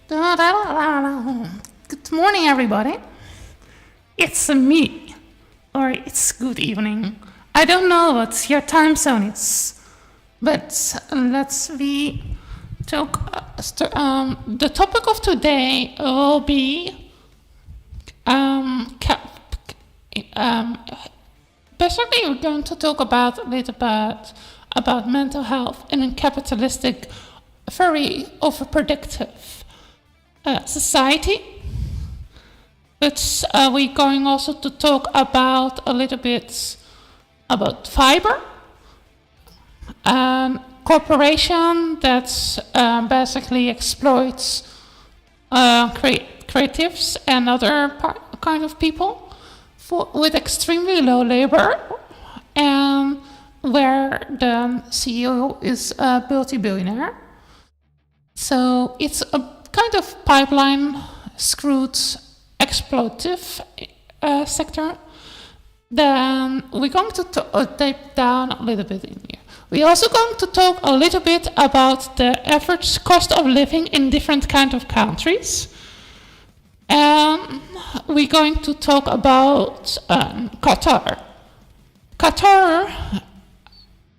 Good morning, everybody. It's me, or it's good evening. I don't know what your time zone is, but the topic of today will be basically we're going to talk about a little bit about mental health in a capitalistic, very overproductive society. But we're going also to talk about a little bit about Fybre, a corporation that basically exploits creatives and other kind of people with extremely low labor, and where the CEO is a multi-billionaire. So it's a kind of pipeline screwed exploitive sector. Then we're going to tape down a little bit in here. We're also going to talk a little bit about the average cost of living in different kind of countries. And we're going to talk about Qatar. Qatar,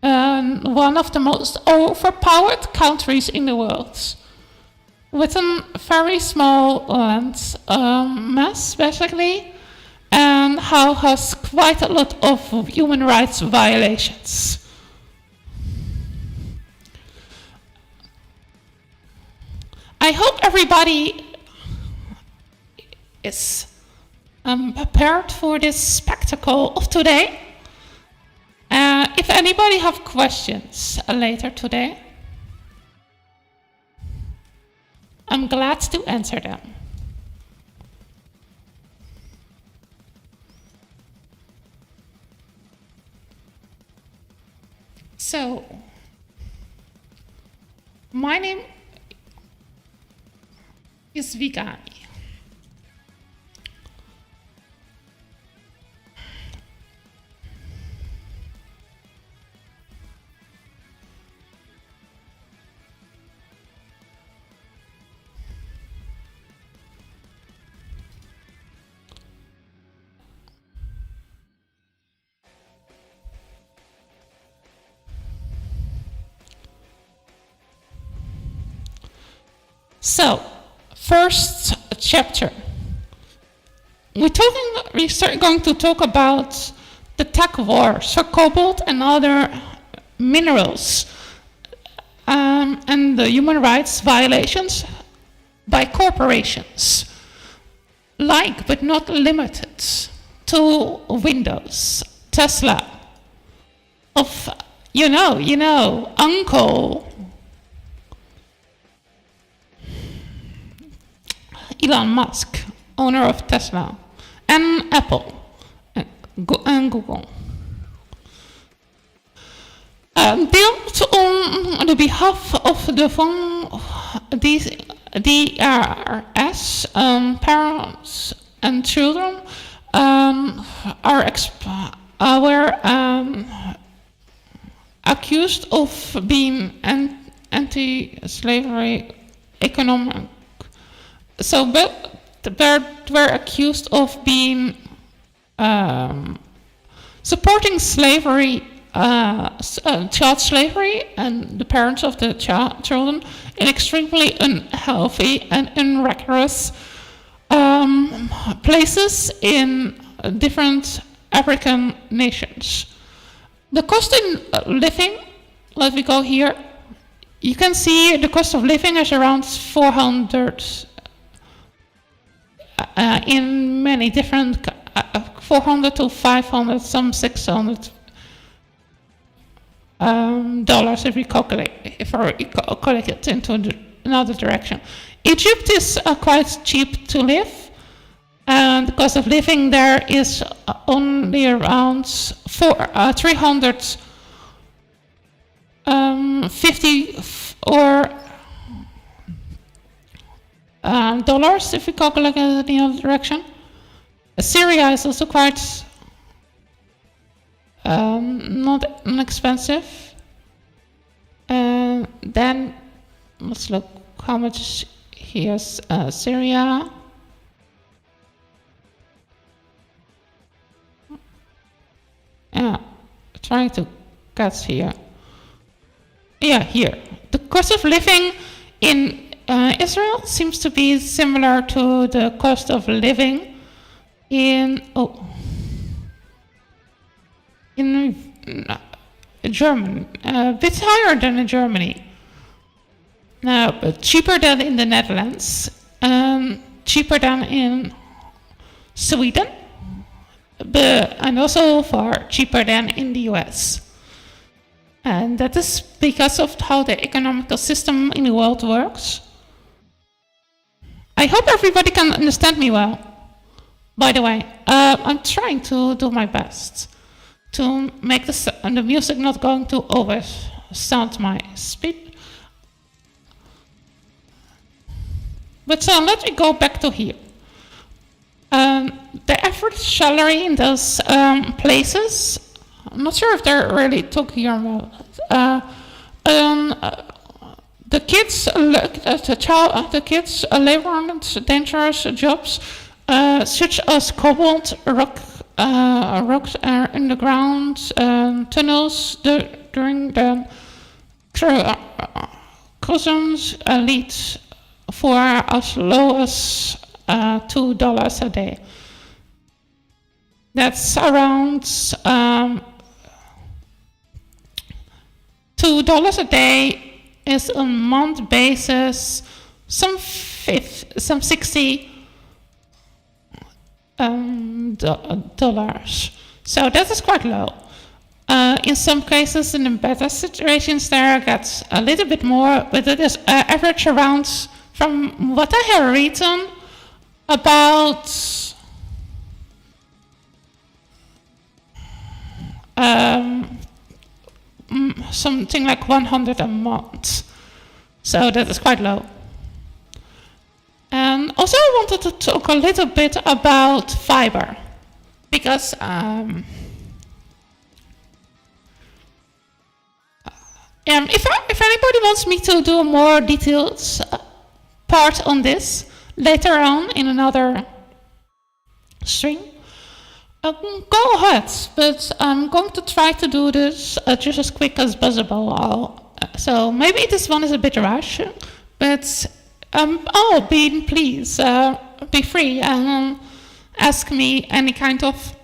one of the most overpowered countries in the world, with a very small land mass, basically, and how has quite a lot of human rights violations. I hope everybody is prepared for this spectacle of today. If anybody have questions later today, I'm glad to answer them. So, my name is Vigani. So, first chapter. We're going to talk about the tech wars for cobalt and other minerals, and the human rights violations by corporations, like but not limited to Windows, Tesla, of Uncle Elon Musk, owner of Tesla, and Apple, and Google. Built on the behalf of the DRS, parents and children were accused of being anti-slavery economic. So they were accused of being supporting slavery, child slavery, and the parents of the children in extremely unhealthy and unrigorous places in different African nations. The cost in living, let me go here. You can see the cost of living is around 400. In many different 400 to 500, some 600 dollars if we calculate it into another direction. Egypt is quite cheap to live, and the cost of living there is only around 350 or dollars if we calculate it in the other direction. Syria is also quite not inexpensive. Then let's look how much Here's Syria. Yeah, trying to get here. Yeah, here. The cost of living in Israel seems to be similar to the cost of living in Germany, a bit higher than in Germany. But cheaper than in the Netherlands, cheaper than in Sweden, and also far cheaper than in the US. And that is because of how the economical system in the world works. I hope everybody can understand me well. By the way, I'm trying to do my best to make the music not going to oversound my speech. But so let me go back to here. The average salary in those places, I'm not sure if they're really talking about the kids labor on dangerous jobs such as cobalt, rocks in the ground, tunnels during the customs lead for as low as $2 a day. That's around $2 a day is on month basis some 60 dollars. So that is quite low. In some cases, in the better situations, there gets a little bit more, but it is average around, from what I have written, about something like 100 a month. So that is quite low. And also I wanted to talk a little bit about Fybre, because if anybody wants me to do a more detailed part on this later on in another stream, go ahead, but I'm going to try to do this just as quick as possible. So maybe this one is a bit rushed, but please be free and ask me any kind of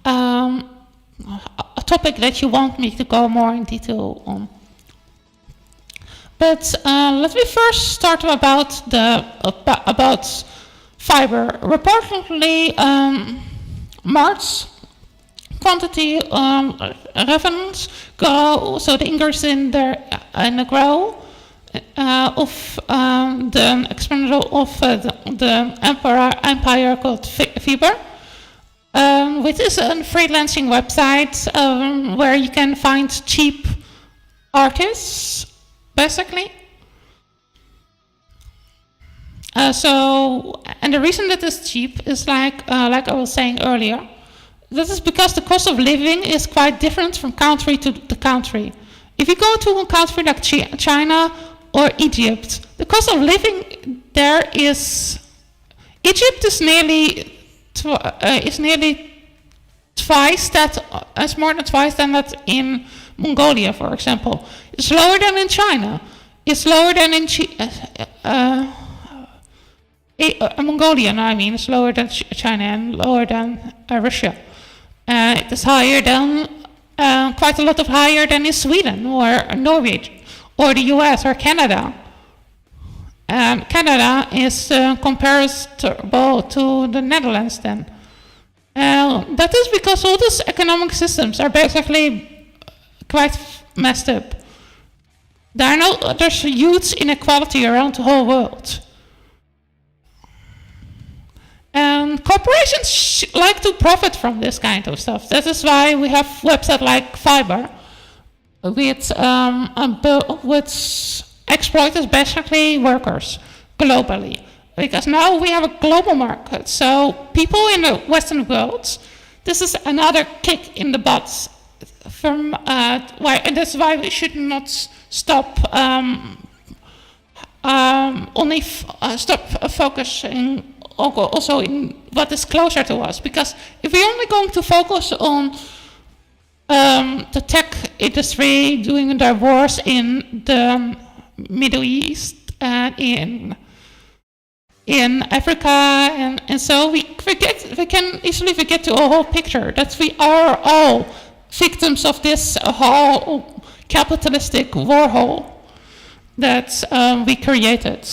a topic that you want me to go more in detail on. But let me first start about Fybre. Reportedly, March quantity revenues grow, so the increase in the growth of the expenditure of the empire called Fybre, which is a freelancing website where you can find cheap artists, basically. And the reason that it's cheap is like I was saying earlier, that is because the cost of living is quite different from country to the country. If you go to a country like China or Egypt, the cost of living there is, Egypt is nearly twice that, it's more than twice than that in Mongolia, for example. It's lower than in China. It's lower than in Mongolia, it's lower than China and lower than Russia. It is higher than, quite a lot of higher than in Sweden or Norway or the US or Canada. Canada is comparable to the Netherlands then. That is because all these economic systems are basically quite messed up. There's huge inequality around the whole world. And corporations like to profit from this kind of stuff. That is why we have websites like Fybre, which exploit basically workers globally. Because now we have a global market. So people in the Western world, this is another kick in the butt. And that's why we should not stop only stop focusing also in what is closer to us. Because if we're only going to focus on the tech industry doing their wars in the Middle East and in Africa, and so we can easily forget the whole picture, that we are all victims of this whole capitalistic war hole that we created.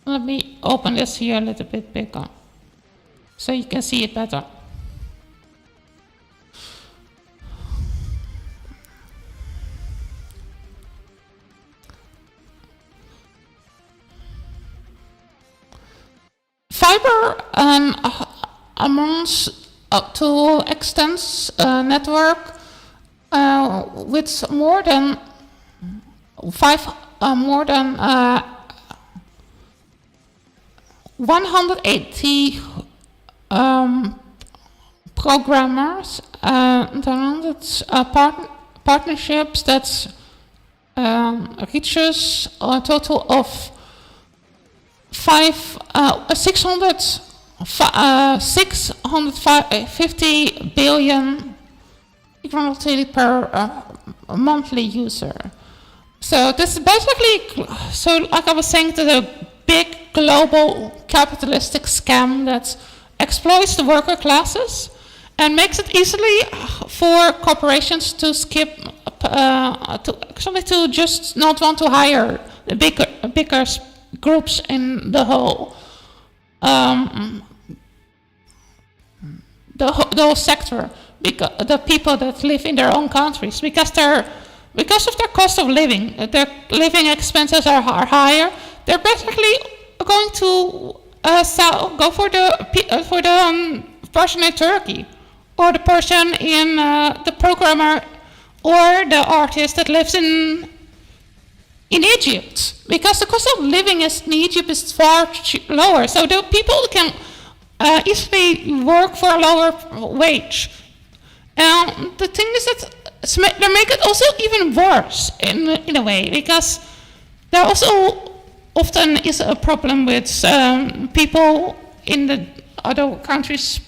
Let me open this here a little bit bigger so you can see it better. Fybre amounts to extends network with more than 180 programmers, partnerships that reaches a total of 650 billion per monthly user. So this is basically, so like I was saying, the big global capitalistic scam that exploits the worker classes and makes it easily for corporations to skip, to just not want to hire the bigger groups in the whole the whole sector, because the people that live in their own countries, because of their cost of living, their living expenses are higher. They're basically going to go for the person in Turkey, or the person in the programmer, or the artist that lives in Egypt, because the cost of living in Egypt is far lower. So the people can easily work for a lower wage. And the thing is that they make it also even worse in a way, because there also often is a problem with people in the other countries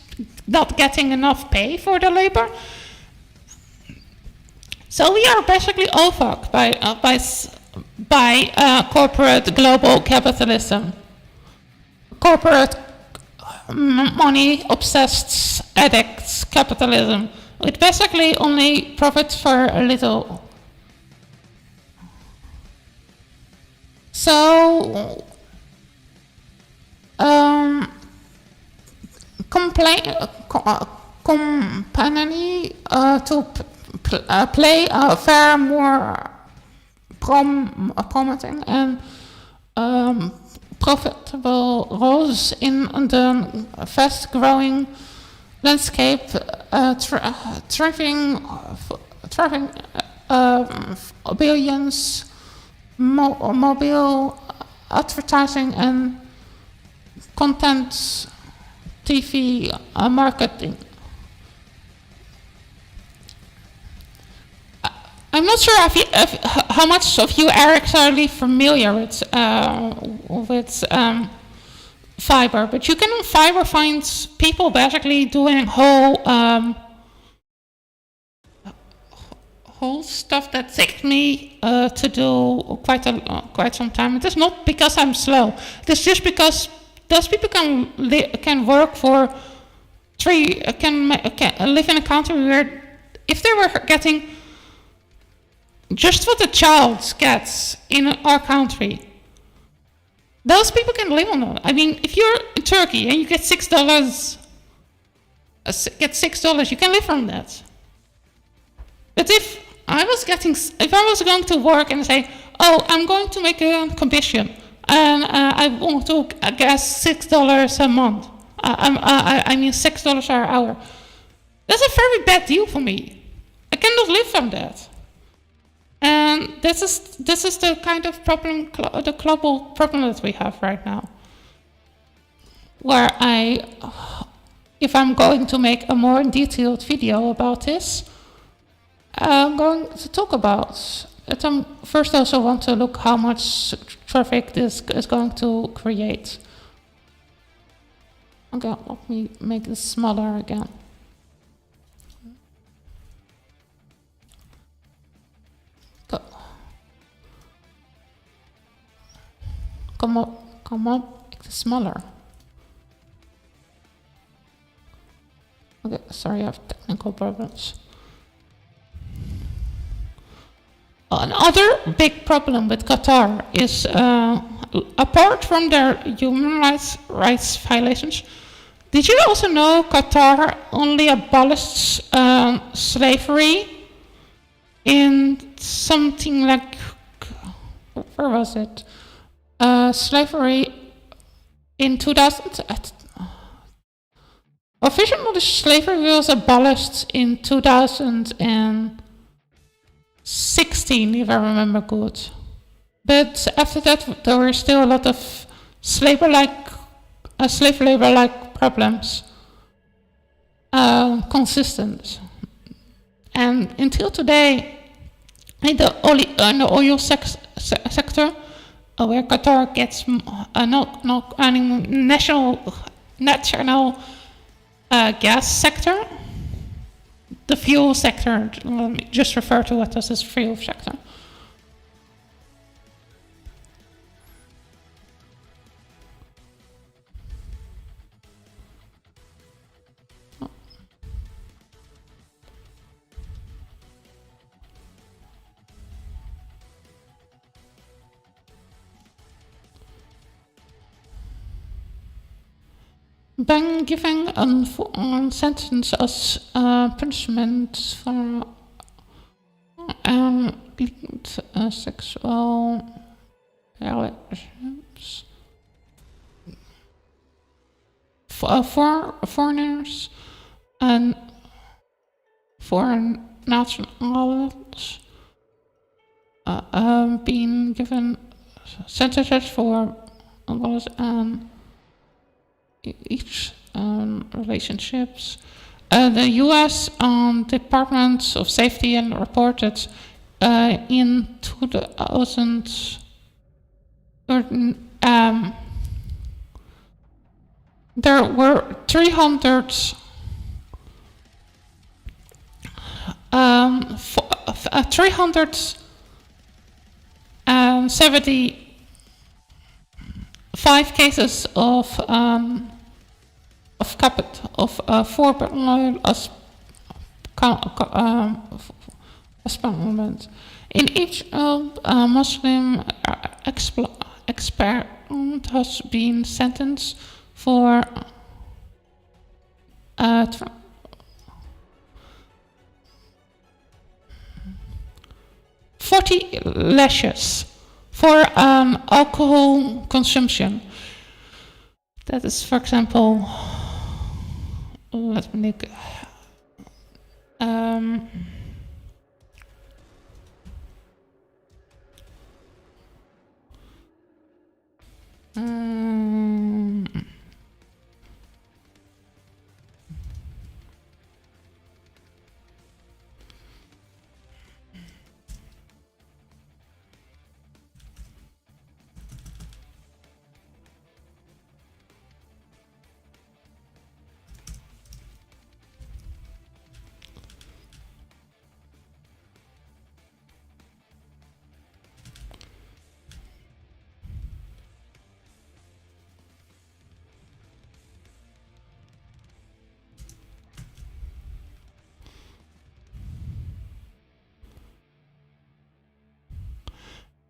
not getting enough pay for the labor. So we are basically all fucked by corporate global capitalism, corporate money-obsessed addicts capitalism. It basically only profits for a little. So, company to play a far more promoting and profitable roles in the fast-growing landscape, thriving billions mobile advertising and content TV marketing. I'm not sure how much of you are actually familiar with Fybre, but you can on Fybre find people basically doing whole stuff that takes me to do quite some time. It is not because I'm slow. It is just because those people can work for can live in a country where if they were getting just what the child gets in our country, those people can live on it. I mean, if you're in Turkey and you get $6, you can live from that. But if I was going to work and say, oh, I'm going to make a commission and I want to get $6 a month. I mean $6 per hour. That's a very bad deal for me. I cannot live from that. And this is the kind of problem, the global problem that we have right now, where I if I'm going to make a more detailed video about this, I'm going to talk about it. First, I also want to look how much traffic this is going to create. Okay, let me make this smaller again. Go. Come up, make this smaller. Okay, sorry, I have technical problems. Another big problem with Qatar is, apart from their human rights violations, did you also know Qatar only abolished slavery in something like, where was it? Slavery in 2000. Official slavery was abolished in 2016, if I remember good. But after that, there were still a lot of slave labor-like problems consistent. And until today, in the oil sector, where Qatar gets not any national gas sector, the fuel sector, let me just refer to it as this fuel sector. Been giving a sentence as punishment for sexual relationships for foreigners and foreign nationals being given sentences for each relationships. The U.S. Department of Safety and reported in 2000 there were 375 cases of formal experiment. In each Muslim experiment has been sentenced for 40 lashes for alcohol consumption. That is, for example, let me look.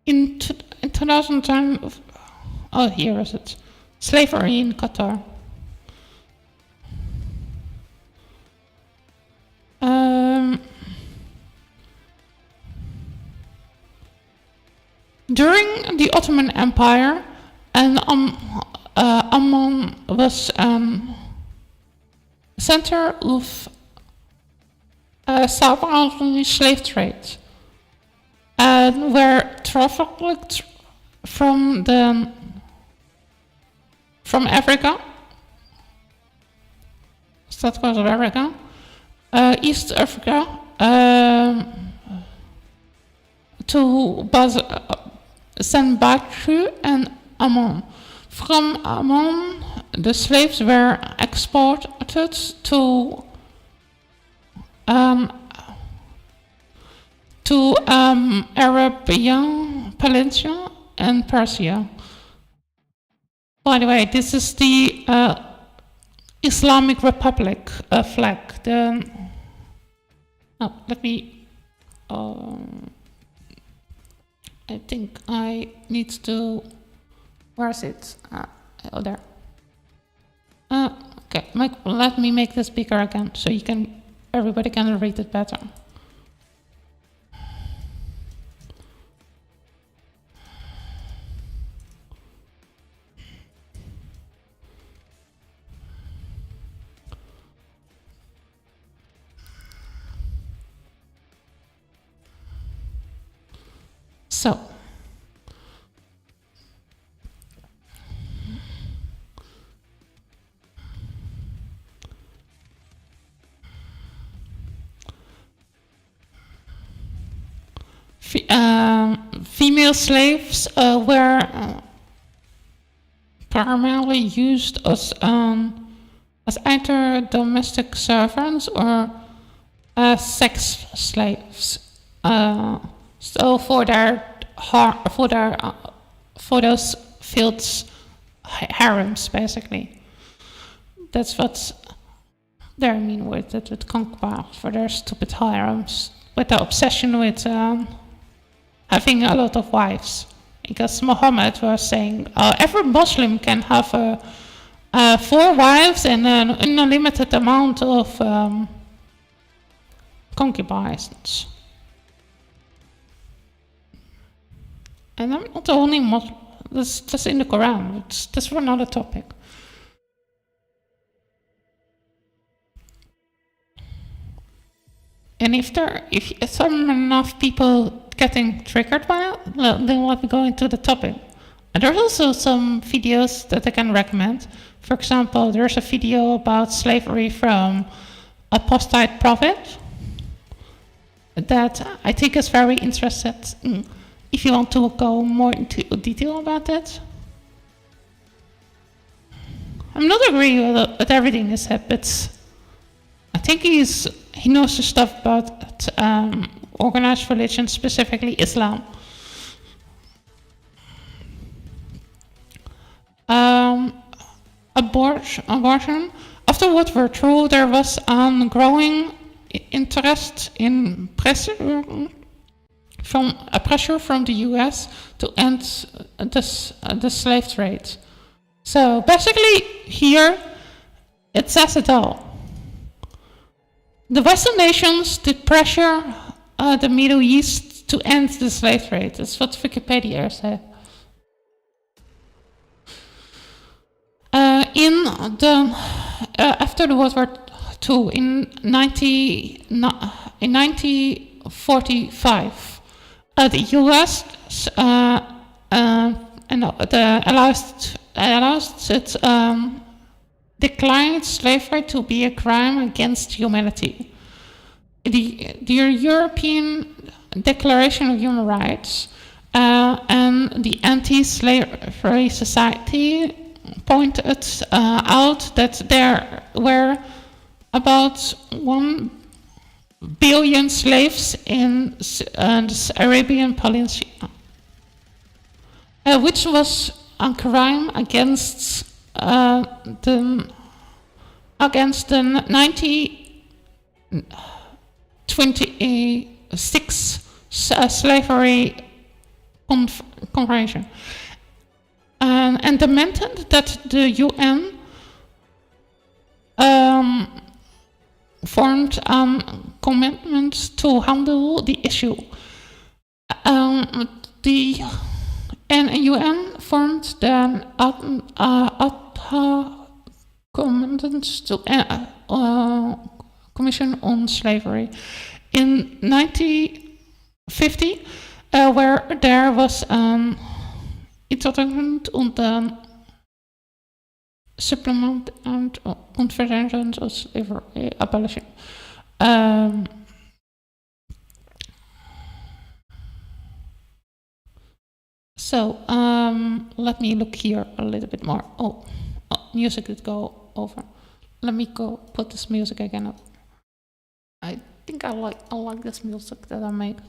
In 2010, oh, here is it. Slavery in Qatar. During the Ottoman Empire, Amman was center of Saudi slave trade, where trafficked from Africa South America, East Africa, to Zenbatu and Amman. From Amman, the slaves were exported to Arabian Peninsula and Persia. By the way, this is the Islamic Republic flag. Let me. I think I need to. Where is it? There. Okay, let me make this bigger again, so everybody can read it better. So, female slaves were primarily used as either domestic servants or sex slaves. So for those fields, harems basically. That's what they mean with it, with concubines, for their stupid harems, with the obsession with having a lot of wives. Because Muhammad was saying every Muslim can have 4 wives and an unlimited amount of concubines. And I'm not the only Muslim. That's in the Quran. That's for another topic. And if some enough people getting triggered by it, then we'll go into the topic. And there's also some videos that I can recommend. For example, there's a video about slavery from apostate prophet that I think is very interesting. If you want to go more into detail about it. I'm not agreeing with everything he said, but I think he knows the stuff about organized religion, specifically Islam. Abortion. After World War II, there was a growing interest in pressure from the US to end the slave trade. So basically here it says it all. The Western nations did pressure the Middle East to end the slave trade. That's what Wikipedia said. After the World War II, in 1945, the U.S. declared slavery to be a crime against humanity. The European Declaration of Human Rights and the Anti-Slavery Society pointed out that there were about 1 billion slaves in the Arabian Peninsula, which was a crime against the 1926 Slavery Convention, and demanded that the UN formed a commitment to handle the issue. The UN formed the Commission on Slavery in 1950, where there was introduction on the supplement and conversions of slavery abolition. Um, let me look here a little bit more. Music would go over. Let me go put this music again up. I think I like this music that I made.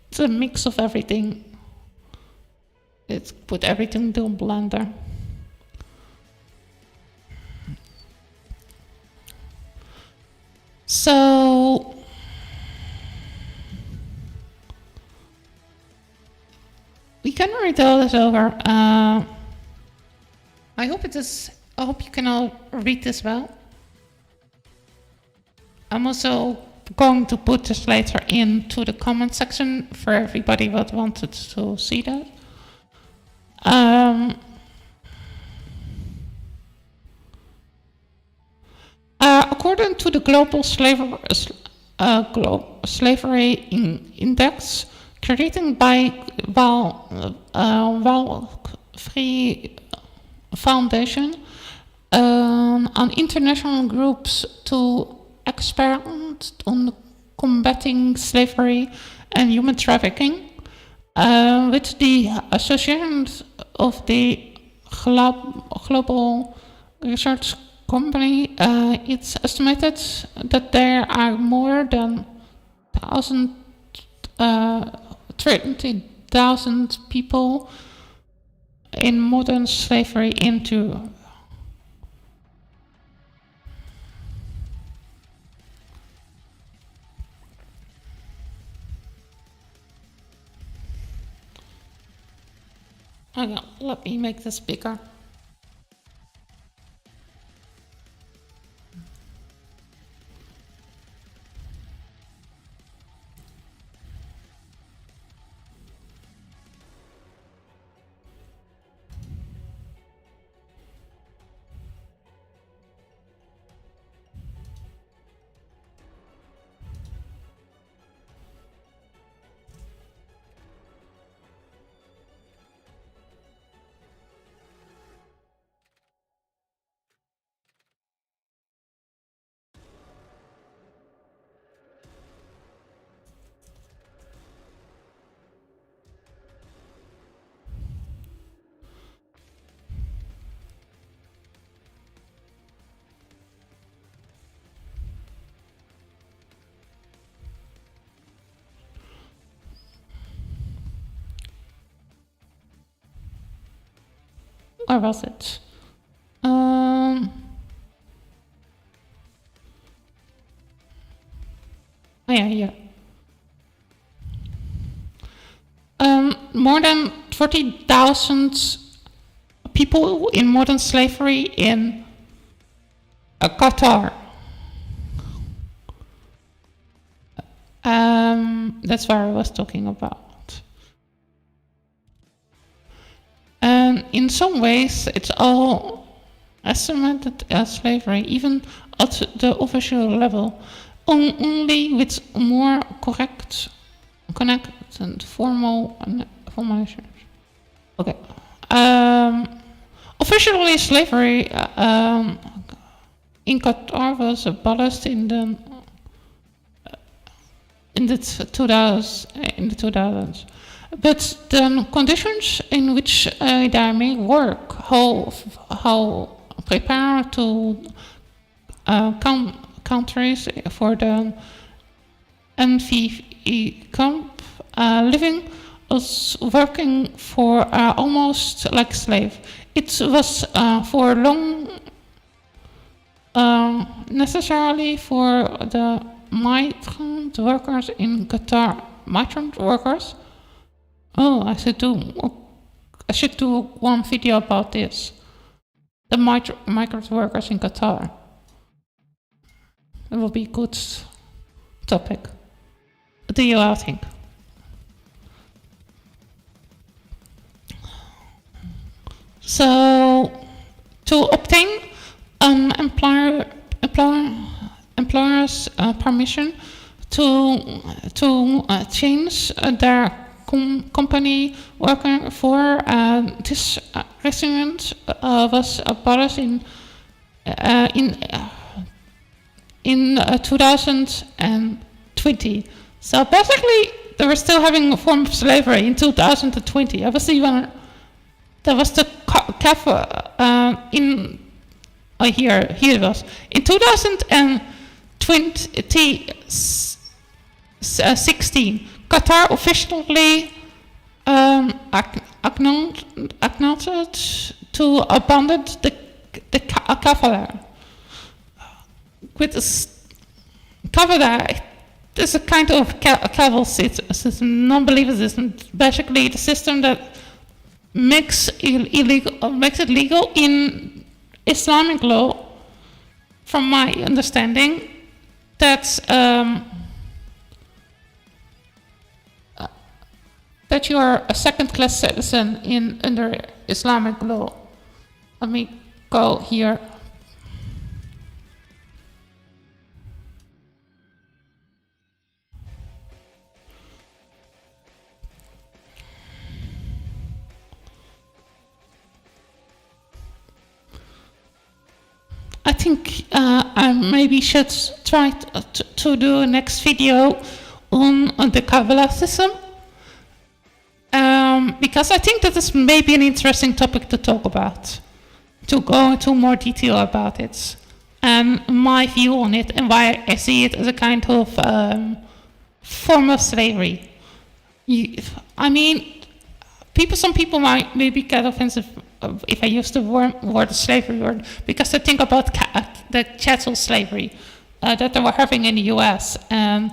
It's a mix of everything. It's put everything into a blender. So we can read all this over. I hope you can all read this well. I'm also going to put this later into the comment section for everybody that wanted to see that. According to the Global Slavery Index, created by Free Foundation, an international groups to experiment on combating slavery and human trafficking, with the association of the Global Research Company. It's estimated that there are more than 20,000 people in modern slavery into. Okay, let me make this bigger. Where was it? Oh yeah, here. More than 40,000 people in modern slavery in Qatar. That's what I was talking about. And in some ways, it's all estimated as slavery, even at the official level, only with more correct, connected, and formal information. Okay. Officially, slavery in Qatar was abolished in the 2000s. But the conditions in which they may work, how prepare to countries for the NVE camp living was working for almost like slave. It was for long, necessarily for the migrant workers in Qatar. Migrant workers. Oh, I should do one video about this. The migrant workers in Qatar. It will be a good topic. What do you all think? So, to obtain an employers permission to change their company worker for this restaurant was abolished in 2020. So basically, they were still having a form of slavery in 2020. I was even there was the cafe in here it was in 2016. Qatar officially acknowledged to abandon the cafe. With this cafe, it's a kind of cavil system, non-believer system. Basically, the system that makes it legal in Islamic law, from my understanding, that you are a second-class citizen under Islamic law. Let me go here. I think I maybe should try to do a next video on the Kabbalah system, because I think that is maybe an interesting topic to talk about, to go into more detail about it, and my view on it, and why I see it as a kind of form of slavery. Some people might maybe get offensive if I use the word slavery word, because they think about the chattel slavery that they were having in the US, and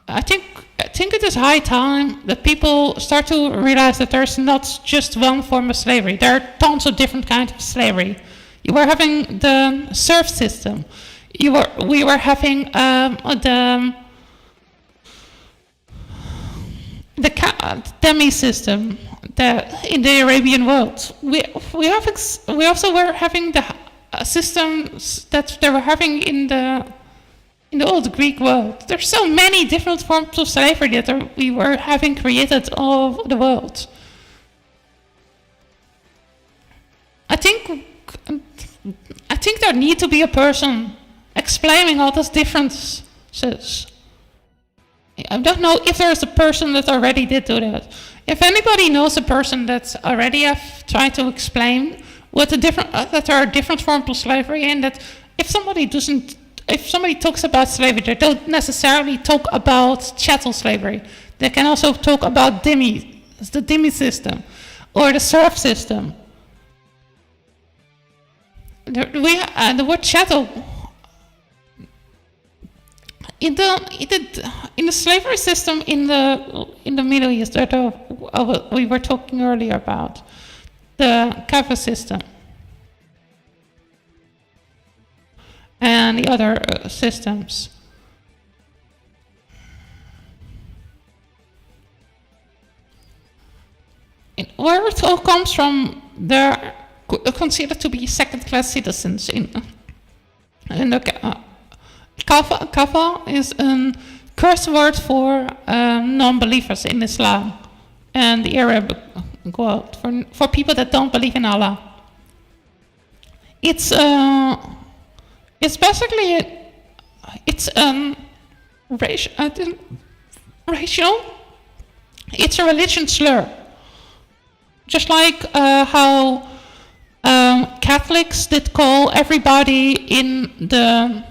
I think it is high time that people start to realize that there's not just one form of slavery. There are tons of different kinds of slavery. You were having the serf system. We were having the demi system in the Arabian world. We also were having the systems that they were having in the old Greek world. There's so many different forms of slavery that we were having created all over the world. I think there need to be a person explaining all those differences. I don't know if there's a person that already did do that. If anybody knows a person that already have tried to explain what that there are different forms of slavery, and that if somebody talks about slavery, they don't necessarily talk about chattel slavery. They can also talk about the demi system, or the serf system. The word chattel in the slavery system in the Middle East that we were talking earlier about, the kafir system and the other systems. Where it all comes from, they're considered to be second-class citizens in the Kafir is a curse word for non-believers in Islam and the Arab world, for people that don't believe in Allah. It's basically racial. It's a religion slur, just like how Catholics did call everybody in the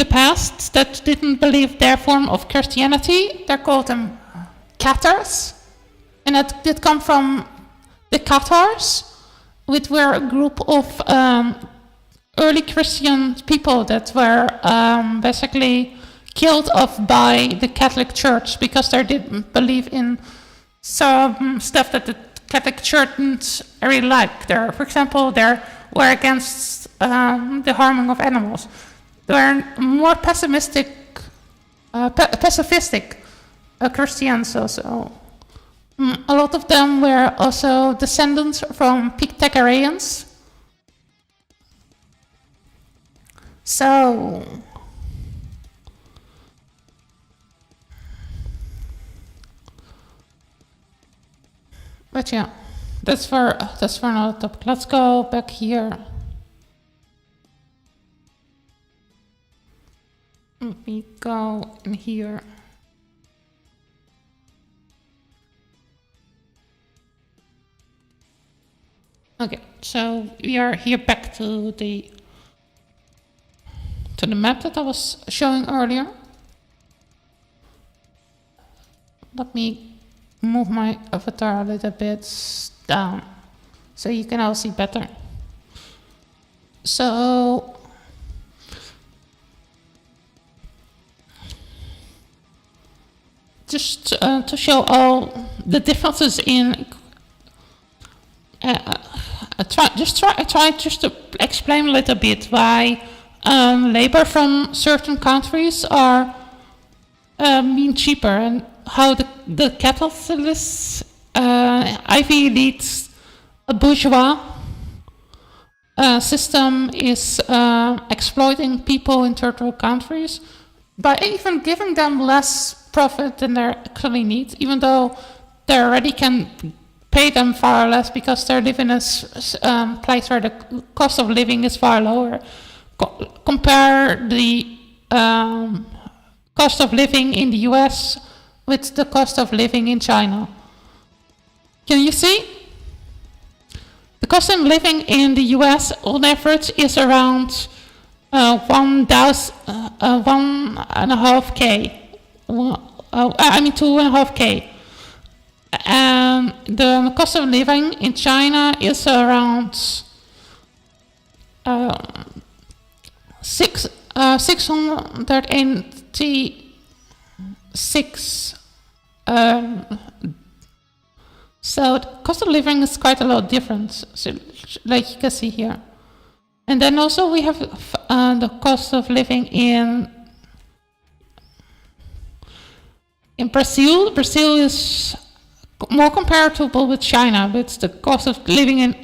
past that didn't believe their form of Christianity. They called them Cathars, and that did come from the Cathars, which were a group of early Christian people that were basically killed off by the Catholic Church because they didn't believe in some stuff that the Catholic Church didn't really like. For example, they were against the harming of animals. They were more pacifistic Christians also. A lot of them were also descendants from Pythagoreans. So, but yeah, that's for another topic. Let's go back here. Let me go in here. Okay, so we are here back to the map that I was showing earlier. Let me move my avatar a little bit down so you can all see better. So just to show all the differences in try to explain a little bit why labor from certain countries are being cheaper, and how the capitalist Ivy leads a bourgeois system is exploiting people in third world countries by even giving them less profit than they actually need, even though they already can pay them far less because they live in a place where the cost of living is far lower. Compare the cost of living in the US with the cost of living in China. Can you see? The cost of living in the US on average is around 1.5K. I mean 2.5K. And the cost of living in China is around 686. So the cost of living is quite a lot different, so, like you can see here. And then also we have the cost of living in Brazil. Brazil is more comparable with China, but the cost of living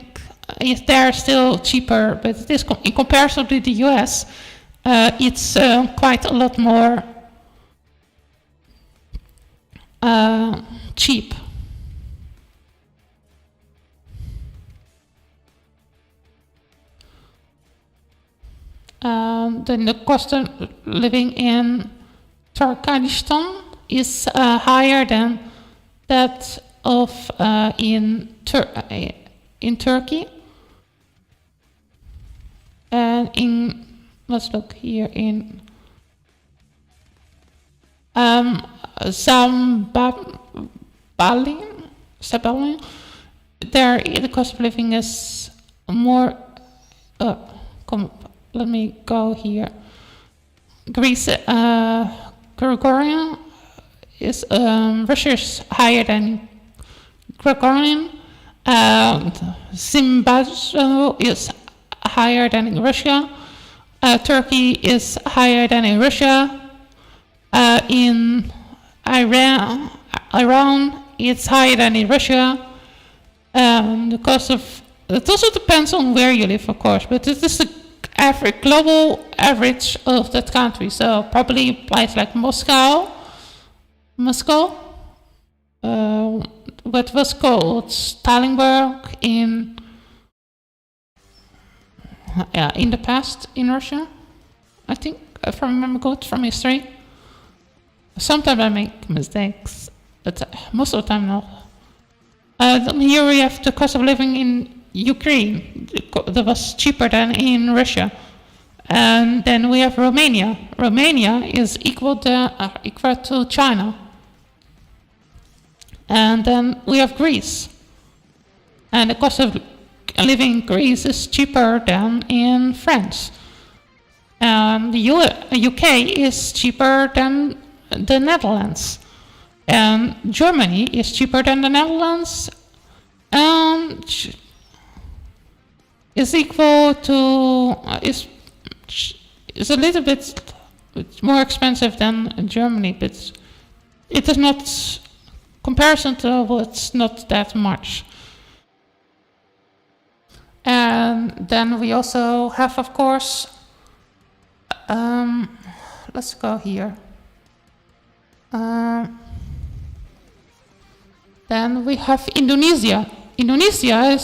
is there still cheaper, but it is in comparison to the US, it's quite a lot more cheap. Then the cost of living in Turkmenistan is higher than that of in Turkey. And let's look here in Zabali. There the cost of living is more. Let me go here. Greece, Gregorian is Russia is higher than Gregorian. Zimbabwe is higher than in Russia. Turkey is higher than in Russia. In Iran, it's higher than in Russia. The cost of it also depends on where you live, of course, but it is the global average of that country. So probably place like Moscow, what was called Stalingrad in the past in Russia, I think, if I remember good from history. Sometimes I make mistakes, but most of the time not. Here we have the cost of living in Ukraine. That was cheaper than in Russia. And then we have Romania. Romania is equal to China. And then we have Greece. And the cost of living in Greece is cheaper than in France. And the UK is cheaper than the Netherlands. And Germany is cheaper than the Netherlands. And is equal to is a little bit more expensive than Germany, but it is not comparison to it's not that much. And then we also have, of course, let's go here. Then we have Indonesia. Indonesia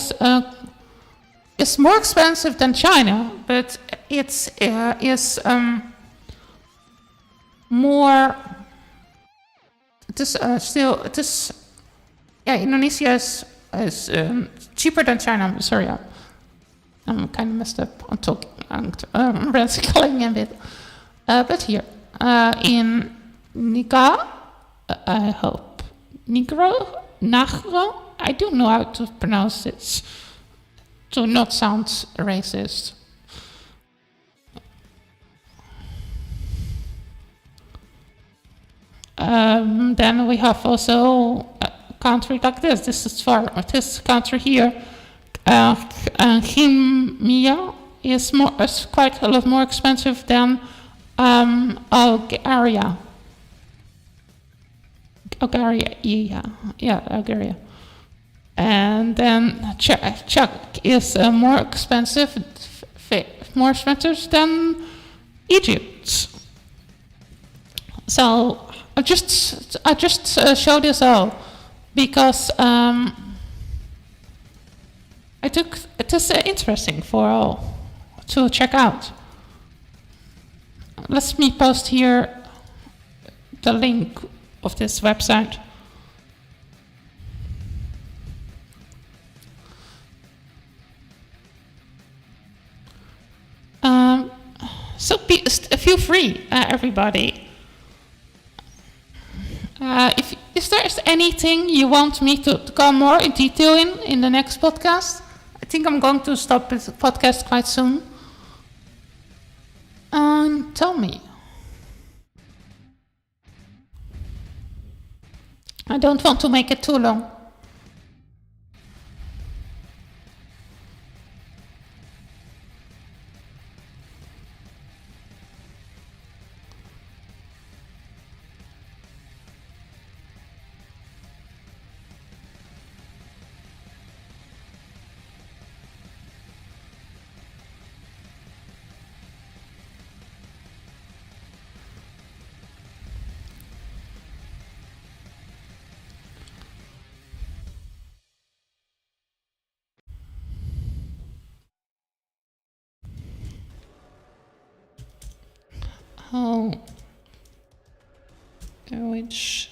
is more expensive than China, but it's is more. Indonesia is cheaper than China. I'm sorry, I'm kind of messed up on talking. I'm rambling a bit. But here in Nika, I hope Nagro. I don't know how to pronounce this to not sound racist. Then we have also a country like this. This country here, Chimia, is quite a lot more expensive than Algeria. Algeria. And then Czech is more expensive than Egypt. So I just show this all because it is interesting for all to check out. Let me post here the link of this website. So feel free, everybody. If there's anything you want me to go more in detail in the next podcast, I think I'm going to stop this podcast quite soon. Tell me. I don't want to make it too long. Oh, which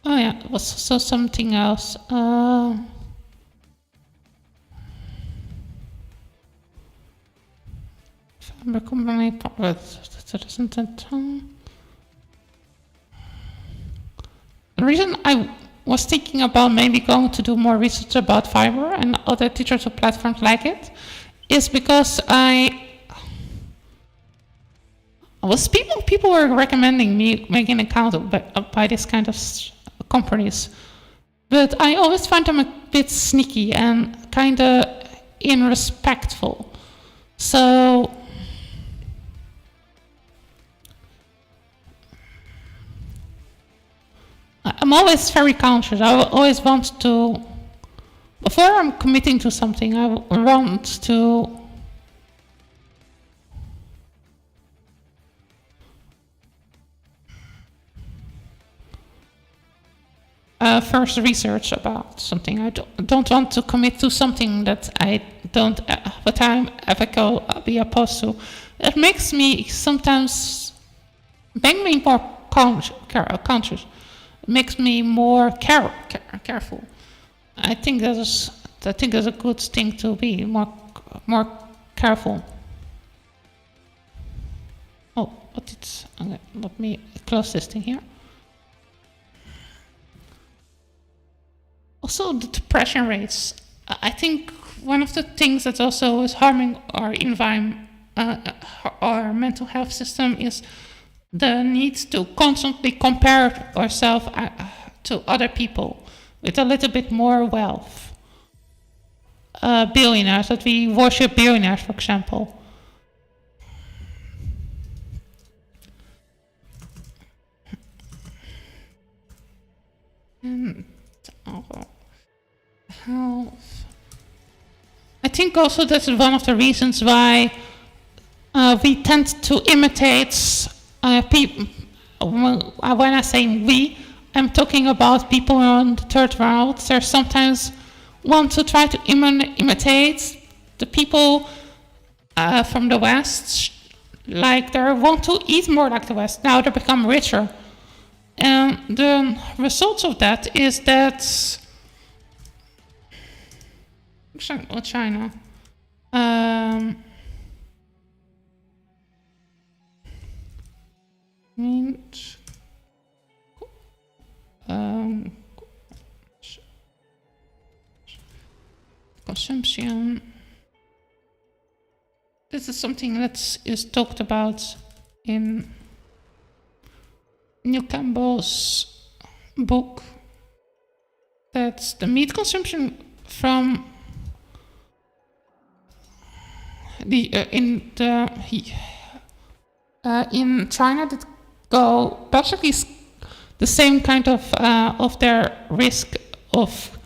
it was also something else. Fybre company, that isn't it. The reason I was thinking about maybe going to do more research about Fybre and other digital platforms like it is because people were recommending me making an account by this kind of companies, but I always find them a bit sneaky and kind of irrespectful. So I'm always very conscious. I always want to, before I'm committing to something, I want to first research about something. I don't want to commit to something that I don't, but I'm be opposed to. It makes me sometimes more conscious. Makes me more careful. I think that's a good thing to be more careful. Oh, let me close this thing here. Also, the depression rates. I think one of the things that also is harming our environment, our mental health system, is the need to constantly compare ourselves to other people with a little bit more wealth. Billionaires, that we worship billionaires, for example. And health. I think also that's one of the reasons why we tend to imitate people. When I say we, I'm talking about people around the third world. They sometimes want to try to imitate the people from the West, like they want to eat more like the West. Now they become richer. And the result of that is that China. Means consumption. This is something that is talked about in Neil Campbell's book. That's the meat consumption from in China that go basically the same kind of their risk of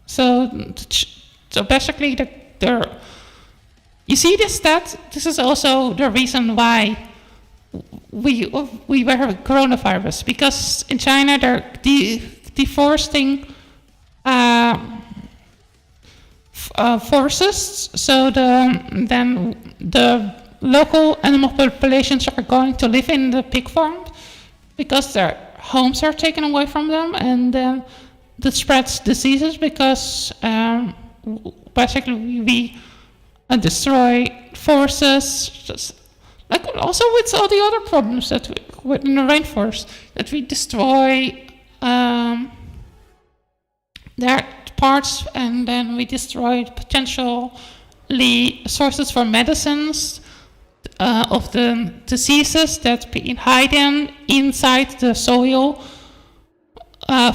so basically you see this stat. This is also the reason why we were coronavirus, because in China they're deforesting forests, so then the local animal populations are going to live in the pig farm because their homes are taken away from them, and then that spreads diseases because basically we destroy forests, like also with all the other problems that in the rainforest, that we destroy their parts, and then we destroy potentially sources for medicines of the diseases that been hiding inside the soil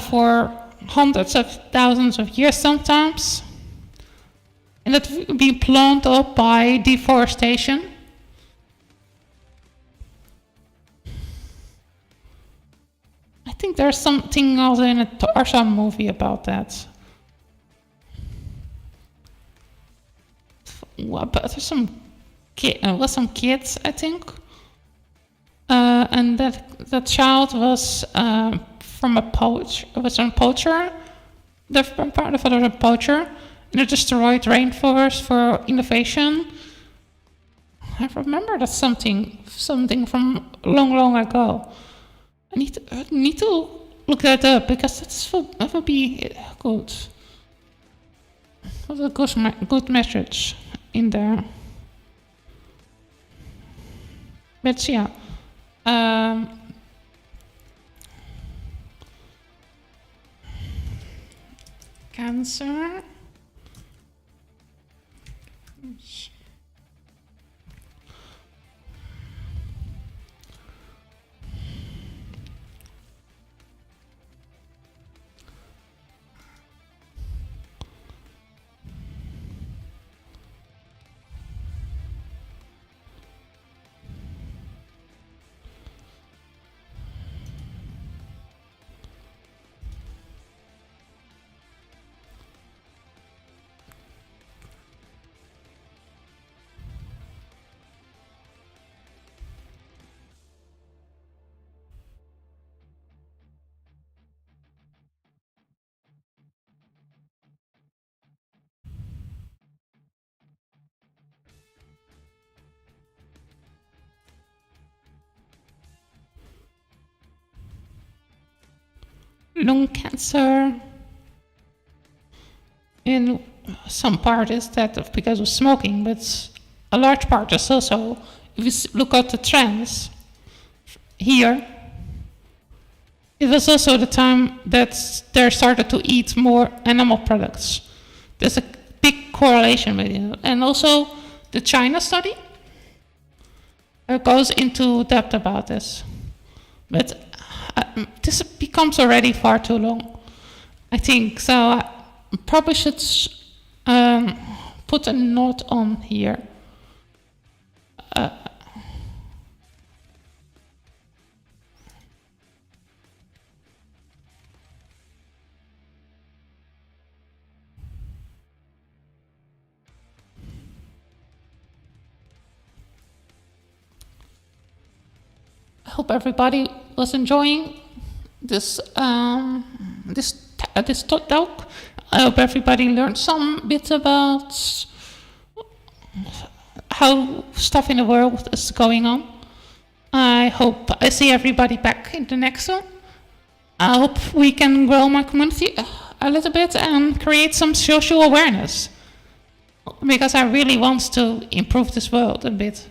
for hundreds of thousands of years sometimes, and that will be blown up by deforestation. I think there's something also in a Tarzan movie about that. But there's some kids, I think, and that child was from a poacher. The father was a poacher, and it destroyed rainforest for innovation. I remember that something from long ago. I need to look that up, because that would be good. That's a good message in there. But yeah, cancer. Lung cancer. In some part is that because of smoking, but a large part is also, if you look at the trends here, it was also the time that they started to eat more animal products. There's a big correlation with it. And also the China study goes into depth about this. But this becomes already far too long, I think. So I probably should put a note on here. hope everybody was enjoying this talk. I hope everybody learned some bits about how stuff in the world is going on. I hope I see everybody back in the next one. I hope we can grow my community a little bit and create some social awareness, because I really want to improve this world a bit.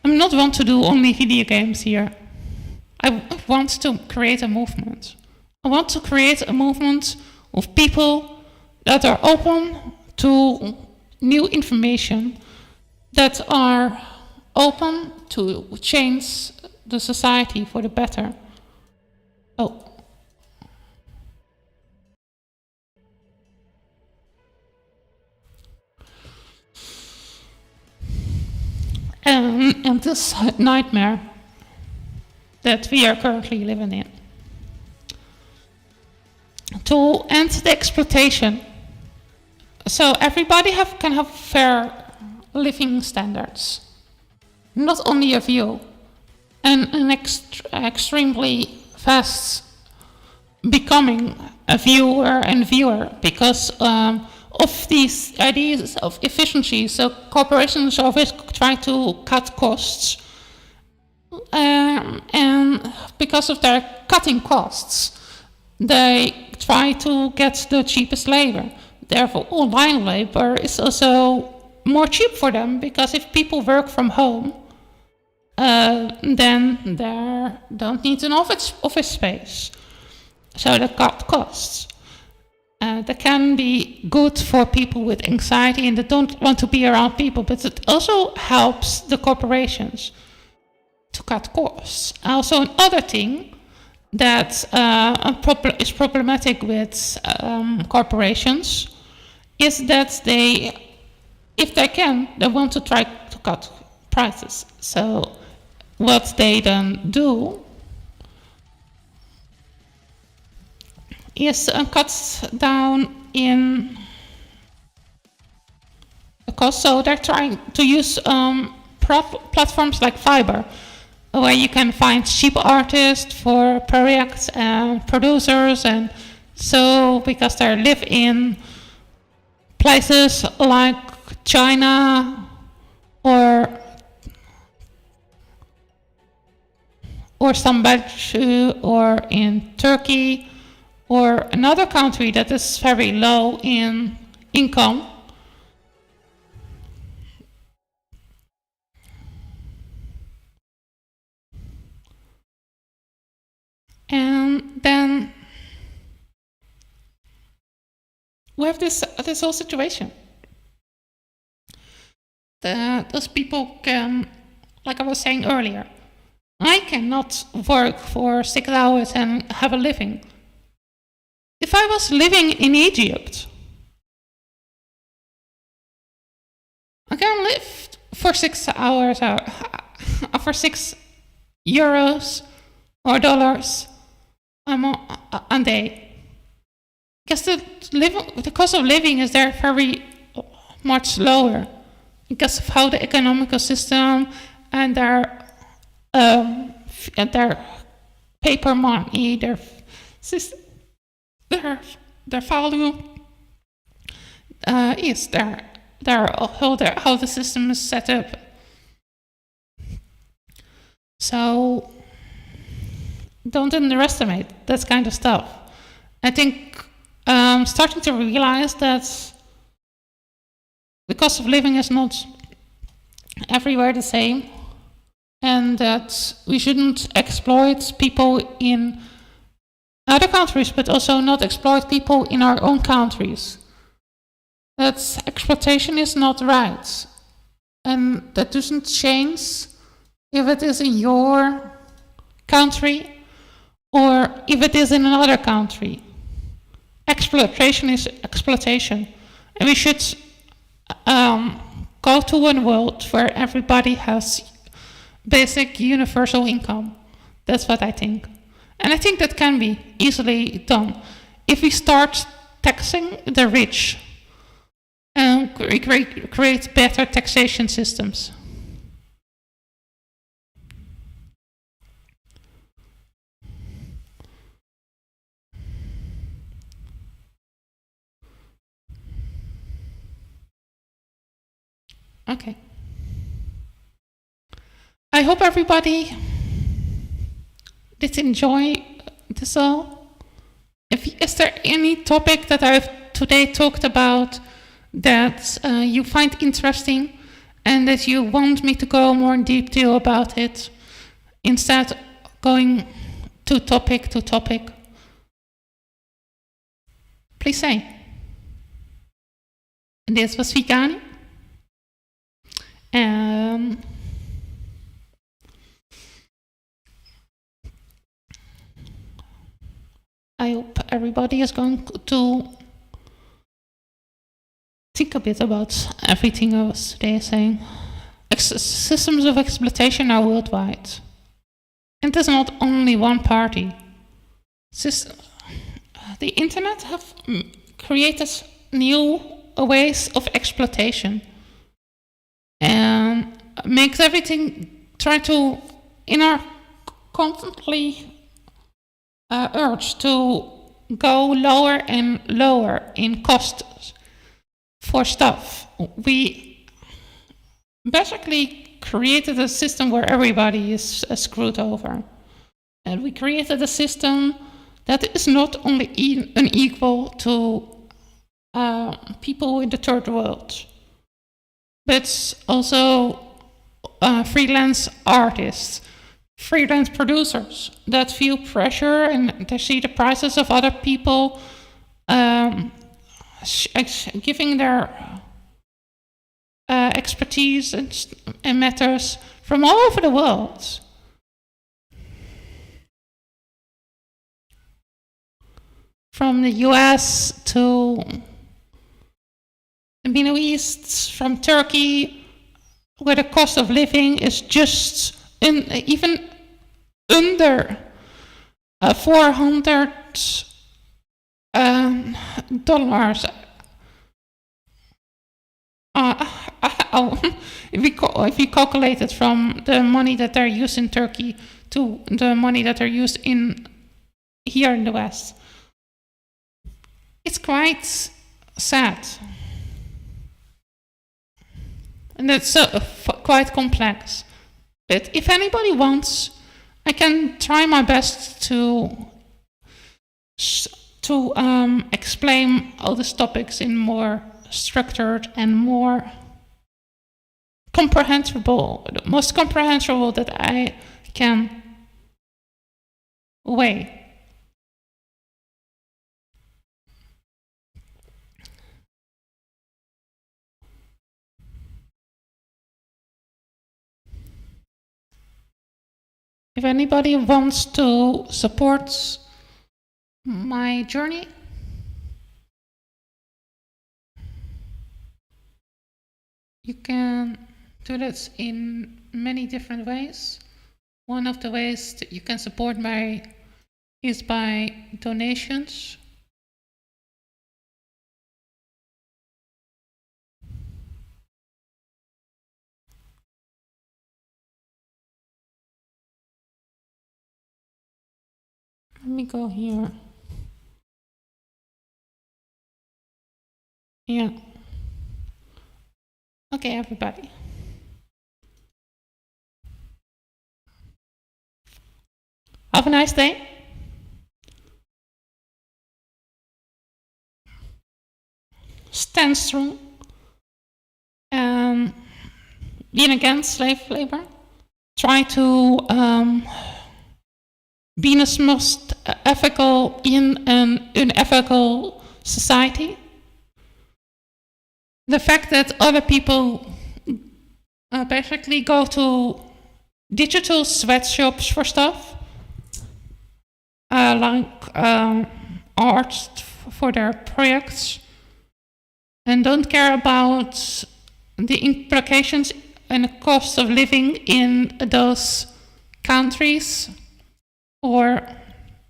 I'm not want to do only video games here. I want to create a movement. I want to create a movement of people that are open to new information, that are open to change the society for the better. Oh. And this nightmare that we are currently living in. To end the exploitation, so everybody can have fair living standards, not only a view, and an extremely fast becoming a viewer and viewer because of these ideas of efficiency. So corporations always try to cut costs, and because of their cutting costs, they try to get the cheapest labor. Therefore, online labor is also more cheap for them, because if people work from home, then they don't need an office space. So they cut costs. That can be good for people with anxiety and that don't want to be around people, but it also helps the corporations to cut costs. Also, another thing that is problematic with corporations is that if they can, they want to try to cut prices. So what they then do is cuts down in the cost. So they're trying to use platforms like Fybre, where you can find cheap artists for projects and producers, and so because they live in places like China or somebody or in Turkey or another country that is very low in income. And then we have this whole situation. Those people can, like I was saying earlier, I cannot work for 6 hours and have a living. If I was living in Egypt, I can live for 6 hours or for €6 or dollars a day. Because the cost of living is there very much lower because of how the economical system and their paper money, their value is how the system is set up. So don't underestimate that kind of stuff. I think starting to realize that the cost of living is not everywhere the same, and that we shouldn't exploit people in other countries, but also not exploit people in our own countries. That exploitation is not right, and that doesn't change if it is in your country or if it is in another country. Exploitation is exploitation, and we should go to a world where everybody has basic universal income. That's what I think. And I think that can be easily done if we start taxing the rich and create better taxation systems. Okay. I hope everybody did enjoy this all. Is there any topic that I've today talked about that you find interesting and that you want me to go more in detail about it instead going to topic, please say. Dit was Vikani. I hope everybody is going to think a bit about everything I was today saying. Systems of exploitation are worldwide. And there's not only one party. The internet have created new ways of exploitation and makes everything try to, in our constantly urge to go lower and lower in costs for stuff. We basically created a system where everybody is screwed over. And we created a system that is not only unequal to people in the third world, but also freelance artists, freelance producers that feel pressure and they see the prices of other people giving their expertise and matters from all over the world. From the US to the Middle East, from Turkey, where the cost of living is just even under $400. If you calculate it from the money that they're used in Turkey to the money that are used here in the West, it's quite sad. And that's quite complex. But if anybody wants, I can try my best to explain all these topics in more structured and more comprehensible, the most comprehensible that I can way. If anybody wants to support my journey, you can do this in many different ways. One of the ways that you can support me is by donations. Let me go here. Yeah. Okay, everybody. Have a nice day. Stand strong. Being against slave labor. Try to be the most ethical in an unethical society. The fact that other people basically go to digital sweatshops for stuff, like art for their projects, and don't care about the implications and the cost of living in those countries. Or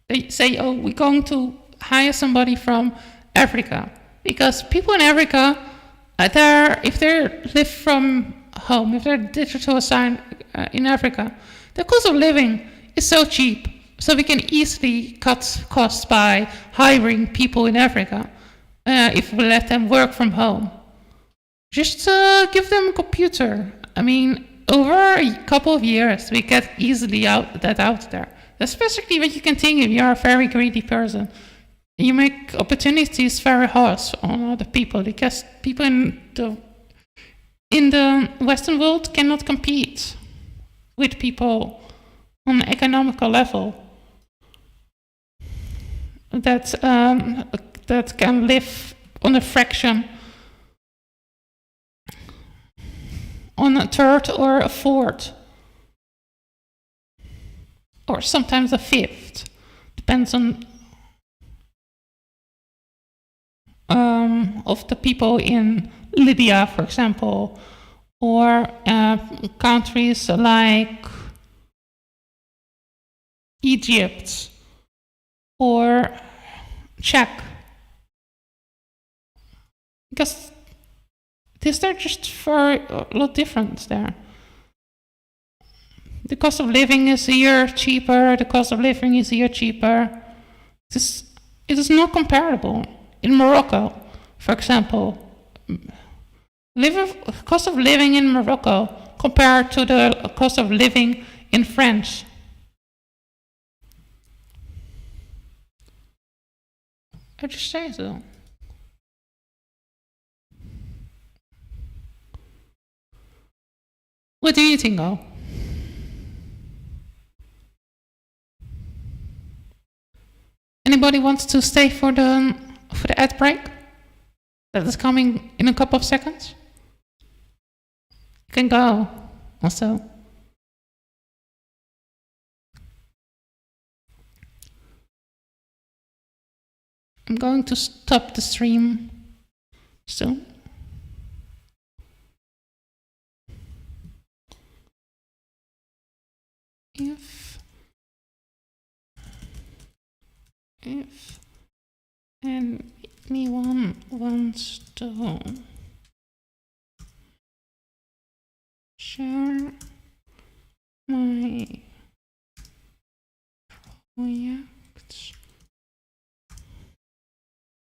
they say, oh, we're going to hire somebody from Africa. Because people in Africa, if they live from home, if they're digital assigned in Africa, the cost of living is so cheap. So we can easily cut costs by hiring people in Africa if we let them work from home. Just give them a computer. I mean, over a couple of years, we get easily out there. Especially when you can think if you're a very greedy person. You make opportunities very harsh on other people because people in the Western world cannot compete with people on an economical level that can live on a fraction, on a third or a fourth, or sometimes a fifth. Depends on of the people in Libya, for example, or countries like Egypt or Czech. Because they're just very a lot different there. The cost of living is here cheaper, the cost of living is here cheaper. It is not comparable. In Morocco, for example, cost of living in Morocco compared to the cost of living in France. I just say so. What do you think, though? Anybody wants to stay for the ad break? That is coming in a couple of seconds. You can go also. I'm going to stop the stream soon. If anyone wants to share my project,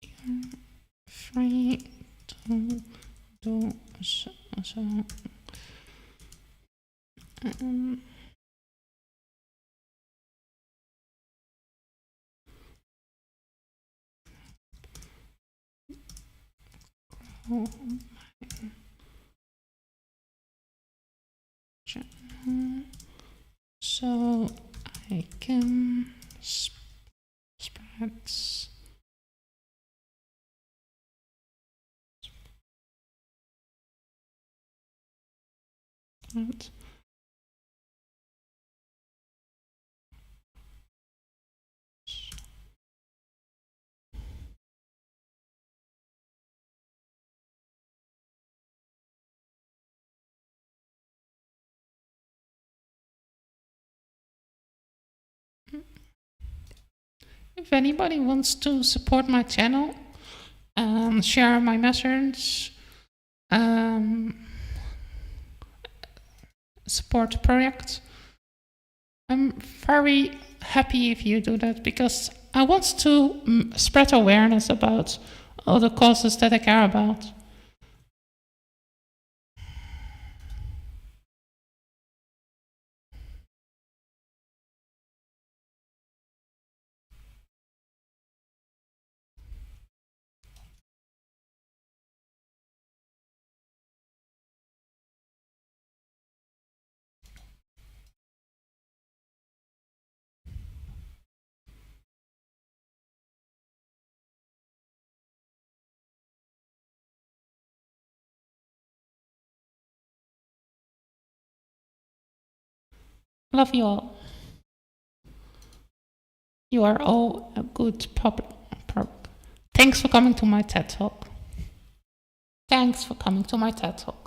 you're free to do so. So I can spread If anybody wants to support my channel and share my message, support the project, I'm very happy if you do that because I want to spread awareness about all the causes that I care about. Love you all. You are all a good public. Thanks for coming to my TED Talk. Thanks for coming to my TED Talk.